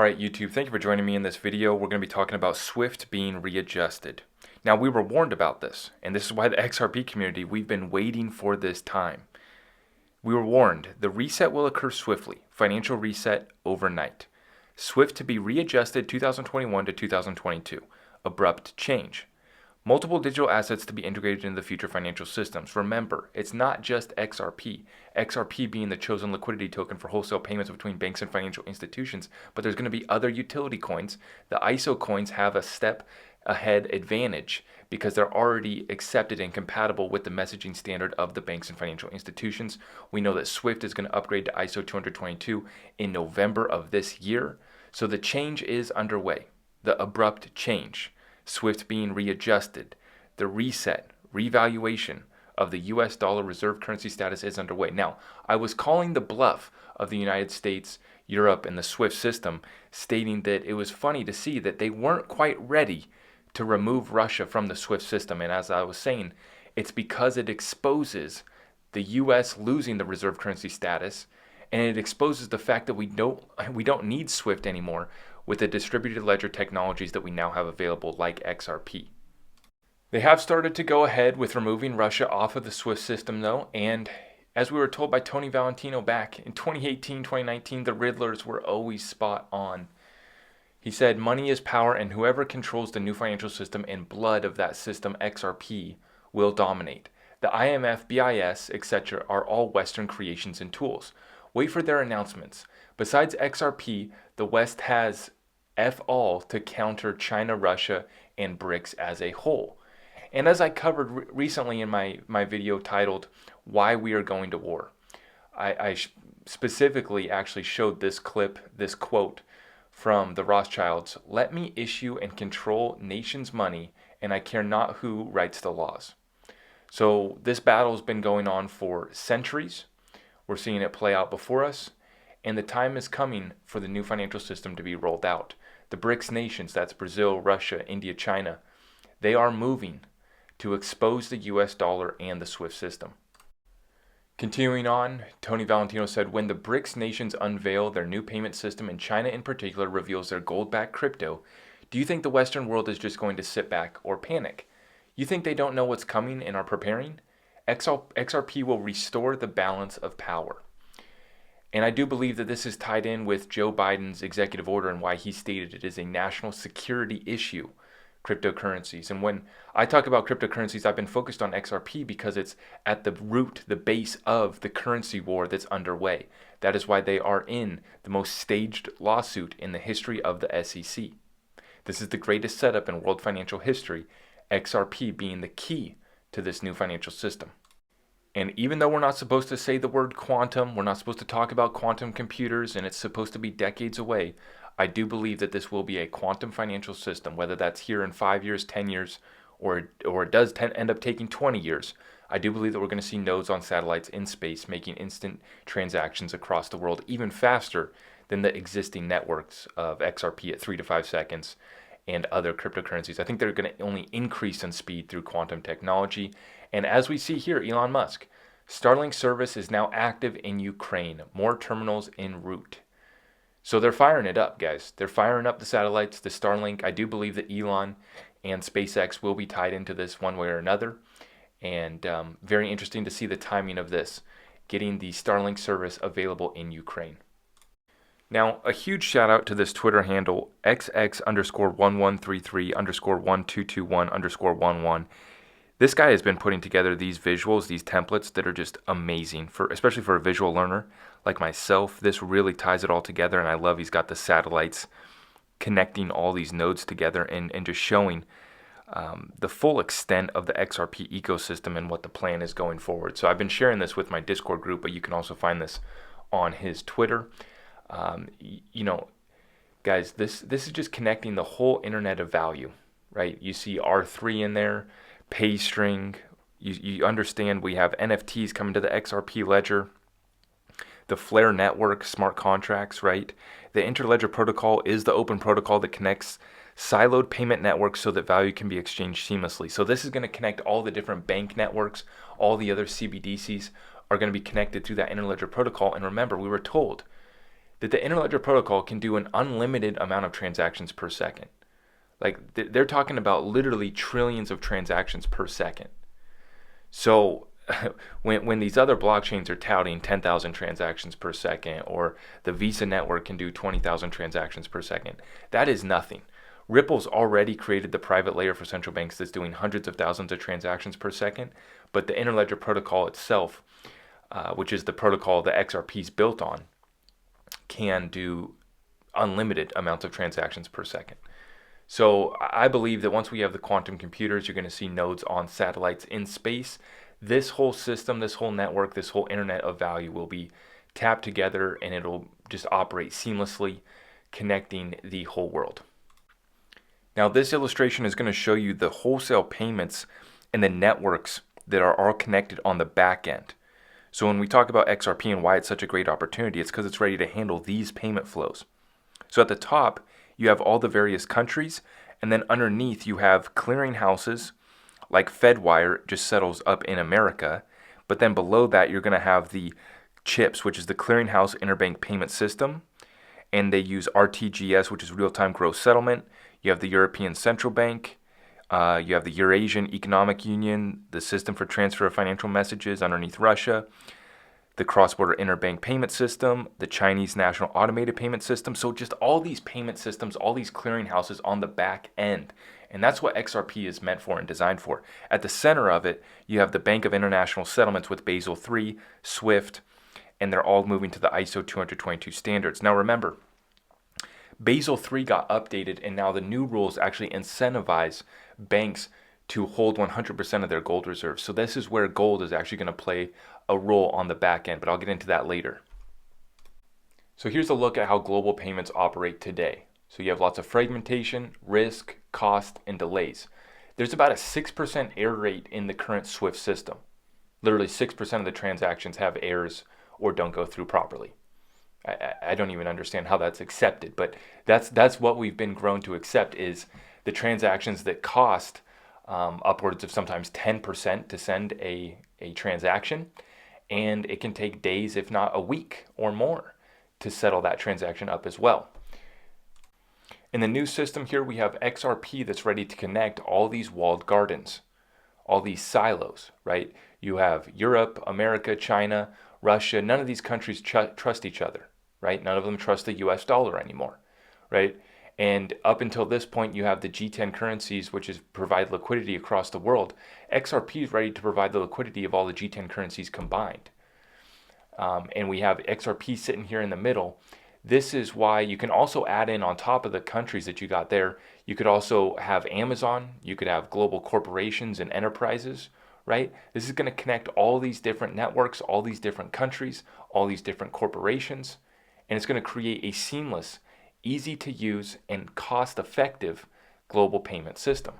Alright YouTube, thank you for joining me in this video. We're going to be talking about Swift being readjusted. Now we were warned about this, and this is why the XRP community, we've been waiting for this time. We were warned, the reset will occur swiftly, financial reset overnight. Swift to be readjusted 2021 to 2022, abrupt change. Multiple digital assets to be integrated into the future financial systems. Remember, it's not just XRP. XRP being the chosen liquidity token for wholesale payments between banks and financial institutions, but there's going to be other utility coins. The ISO coins have a step ahead advantage because they're already accepted and compatible with the messaging standard of the banks and financial institutions. We know that Swift is going to upgrade to ISO 222 in November of this year. So the change is underway, the abrupt change. Swift being readjusted, the reset, revaluation of the US dollar reserve currency status is underway. Now, I was calling the bluff of the United States, Europe, and the Swift system, stating that it was funny to see that they weren't quite ready to remove Russia from the Swift system. And as I was saying, it's because it exposes the US losing the reserve currency status, and it exposes the fact that we don't need Swift anymore with the distributed ledger technologies that we now have available like XRP. They have started to go ahead with removing Russia off of the SWIFT system though, and as we were told by Tony Valentino back in 2018, 2019, the Riddlers were always spot on. He said, money is power, and whoever controls the new financial system and blood of that system, XRP, will dominate. The IMF, BIS, etc. are all Western creations and tools. Wait for their announcements. Besides XRP, the West has all to counter China, Russia, and BRICS as a whole. And as I covered recently in my video titled, Why We Are Going to War, I specifically actually showed this clip, this quote from the Rothschilds, let me issue and control nations' money, and I care not who writes the laws. So this battle has been going on for centuries. We're seeing it play out before us, and the time is coming for the new financial system to be rolled out. The BRICS nations, that's Brazil, Russia, India, China, they are moving to expose the US dollar and the SWIFT system. Continuing on, Tony Valentino said, when the BRICS nations unveil their new payment system and China in particular reveals their gold-backed crypto, do you think the Western world is just going to sit back or panic? You think they don't know what's coming and are preparing? XRP will restore the balance of power. And I do believe that this is tied in with Joe Biden's executive order and why he stated it is a national security issue, cryptocurrencies. And when I talk about cryptocurrencies, I've been focused on XRP because it's at the root, the base of the currency war that's underway. That is why they are in the most staged lawsuit in the history of the SEC. This is the greatest setup in world financial history, XRP being the key to this new financial system. And even though we're not supposed to say the word quantum, we're not supposed to talk about quantum computers, and it's supposed to be decades away, I do believe that this will be a quantum financial system, whether that's here in 5 years, 10 years, or it does end up taking 20 years. I do believe that we're going to see nodes on satellites in space making instant transactions across the world even faster than the existing networks of XRP at 3 to 5 seconds and other cryptocurrencies. I think they're going to only increase in speed through quantum technology. And as we see here, Elon Musk, Starlink service is now active in Ukraine. More terminals en route. So they're firing it up, guys. They're firing up the satellites, the Starlink. I do believe that Elon and SpaceX will be tied into this one way or another. And very interesting to see the timing of this, getting the Starlink service available in Ukraine. Now, a huge shout out to this Twitter handle, XX_1133_1221_11. This guy has been putting together these visuals, these templates that are just amazing, especially for a visual learner like myself. This really ties it all together, and I love he's got the satellites connecting all these nodes together and just showing the full extent of the XRP ecosystem and what the plan is going forward. So I've been sharing this with my Discord group, but you can also find this on his Twitter. Guys, this is just connecting the whole internet of value, right? You see R3 in there, PayString. You understand we have NFTs coming to the XRP ledger, the Flare network, smart contracts, right? The Interledger protocol is the open protocol that connects siloed payment networks so that value can be exchanged seamlessly. So this is going to connect all the different bank networks, all the other CBDCs are going to be connected through that Interledger protocol. And remember, we were told that the interledger protocol can do an unlimited amount of transactions per second. Like they're talking about literally trillions of transactions per second. So when these other blockchains are touting 10,000 transactions per second, or the Visa network can do 20,000 transactions per second, that is nothing. Ripple's already created the private layer for central banks that's doing hundreds of thousands of transactions per second, but the interledger protocol itself, which is the protocol that XRP is built on, can do unlimited amounts of transactions per second. So I believe that once we have the quantum computers, you're going to see nodes on satellites in space. This whole system, this whole network, this whole internet of value will be tapped together, and it'll just operate seamlessly, connecting the whole world. Now, this illustration is going to show you the wholesale payments and the networks that are all connected on the back end. So when we talk about XRP and why it's such a great opportunity, it's because it's ready to handle these payment flows. So at the top, you have all the various countries, and then underneath you have clearinghouses like Fedwire just settles up in America, but then below that you're going to have the CHIPS, which is the Clearinghouse Interbank Payment System, and they use RTGS, which is real-time gross settlement. You have the European Central Bank, you have the Eurasian Economic Union, the System for Transfer of Financial Messages underneath Russia, the cross-border interbank payment system, the Chinese National Automated Payment System. So just all these payment systems, all these clearinghouses on the back end. And that's what XRP is meant for and designed for. At the center of it, you have the Bank of International Settlements with Basel III, SWIFT, and they're all moving to the ISO 222 standards. Now remember, Basel III got updated, and now the new rules actually incentivize banks to hold 100% of their gold reserves. So this is where gold is actually going to play a role on the back end, but I'll get into that later. So here's a look at how global payments operate today. So you have lots of fragmentation, risk, cost, and delays. There's about a 6% error rate in the current SWIFT system. Literally 6% of the transactions have errors or don't go through properly. I don't even understand how that's accepted, but that's what we've been grown to accept, is the transactions that cost upwards of sometimes 10% to send a transaction, and it can take days, if not a week or more, to settle that transaction up as well. In the new system here, we have XRP that's ready to connect all these walled gardens, all these silos, right? You have Europe, America, China, Russia. None of these countries trust each other, right? None of them trust the US dollar anymore, right? And up until this point, you have the G10 currencies, which is provide liquidity across the world. XRP is ready to provide the liquidity of all the G10 currencies combined. And we have XRP sitting here in the middle. This is why you can also add in, on top of the countries that you got there, you could also have Amazon, you could have global corporations and enterprises, right? This is going to connect all these different networks, all these different countries, all these different corporations, and it's going to create a seamless, easy to use, and cost-effective global payment system.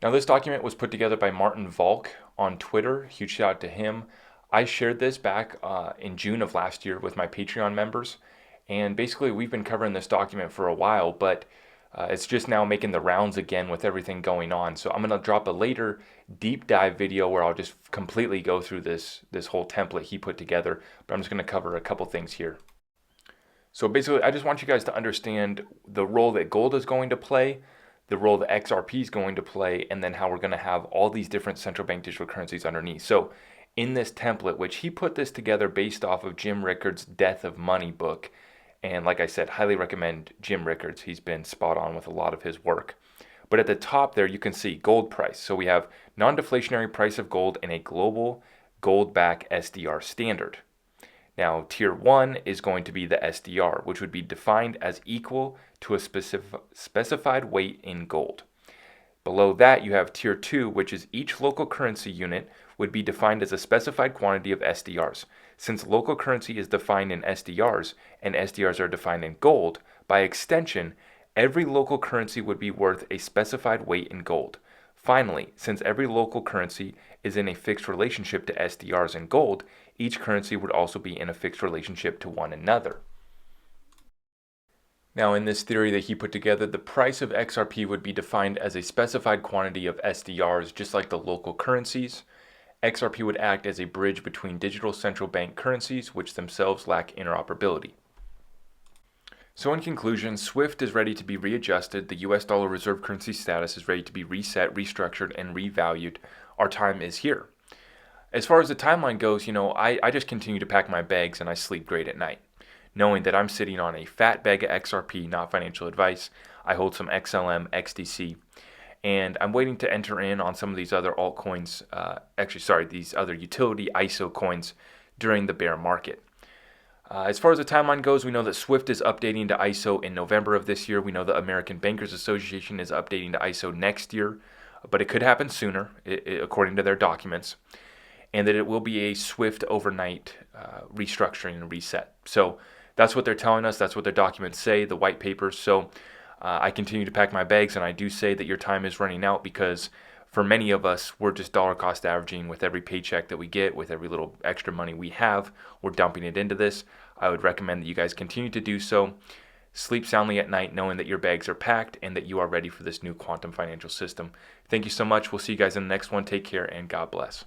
Now, this document was put together by Martin Valk on Twitter. Huge shout out to him. I shared this back in June of last year with my Patreon members, and basically we've been covering this document for a while, but it's just now making the rounds again with everything going on. So I'm going to drop a later deep dive video where I'll just completely go through this whole template he put together, but I'm just going to cover a couple things here. So basically, I just want you guys to understand the role that gold is going to play, the role that XRP is going to play, and then how we're going to have all these different central bank digital currencies underneath. So in this template, which he put this together based off of Jim Rickards' Death of Money book, and like I said, highly recommend Jim Rickards. He's been spot on with a lot of his work. But at the top there, you can see gold price. So we have non-deflationary price of gold and a global gold-backed SDR standard. Now, tier 1 is going to be the SDR, which would be defined as equal to a specified weight in gold. Below that, you have tier 2, which is each local currency unit would be defined as a specified quantity of SDRs. Since local currency is defined in SDRs and SDRs are defined in gold, by extension, every local currency would be worth a specified weight in gold. Finally, since every local currency is in a fixed relationship to SDRs and gold, each currency would also be in a fixed relationship to one another. Now, in this theory that he put together, the price of XRP would be defined as a specified quantity of SDRs, just like the local currencies. XRP would act as a bridge between digital central bank currencies, which themselves lack interoperability. So in conclusion, SWIFT is ready to be readjusted. The US dollar reserve currency status is ready to be reset, restructured, and revalued. Our time is here. As far as the timeline goes, I just continue to pack my bags and I sleep great at night, knowing that I'm sitting on a fat bag of XRP, not financial advice. I hold some XLM, XDC, and I'm waiting to enter in on some of these other altcoins, these other utility ISO coins during the bear market. As far as the timeline goes, we know that SWIFT is updating to ISO in November of this year. We know the American Bankers Association is updating to ISO next year, but it could happen sooner, according to their documents, and that it will be a swift overnight restructuring and reset. So that's what they're telling us. That's what their documents say, the white papers. So I continue to pack my bags, and I do say that your time is running out because for many of us, we're just dollar cost averaging with every paycheck that we get, with every little extra money we have, we're dumping it into this. I would recommend that you guys continue to do so. Sleep soundly at night knowing that your bags are packed and that you are ready for this new quantum financial system. Thank you so much. We'll see you guys in the next one. Take care and God bless.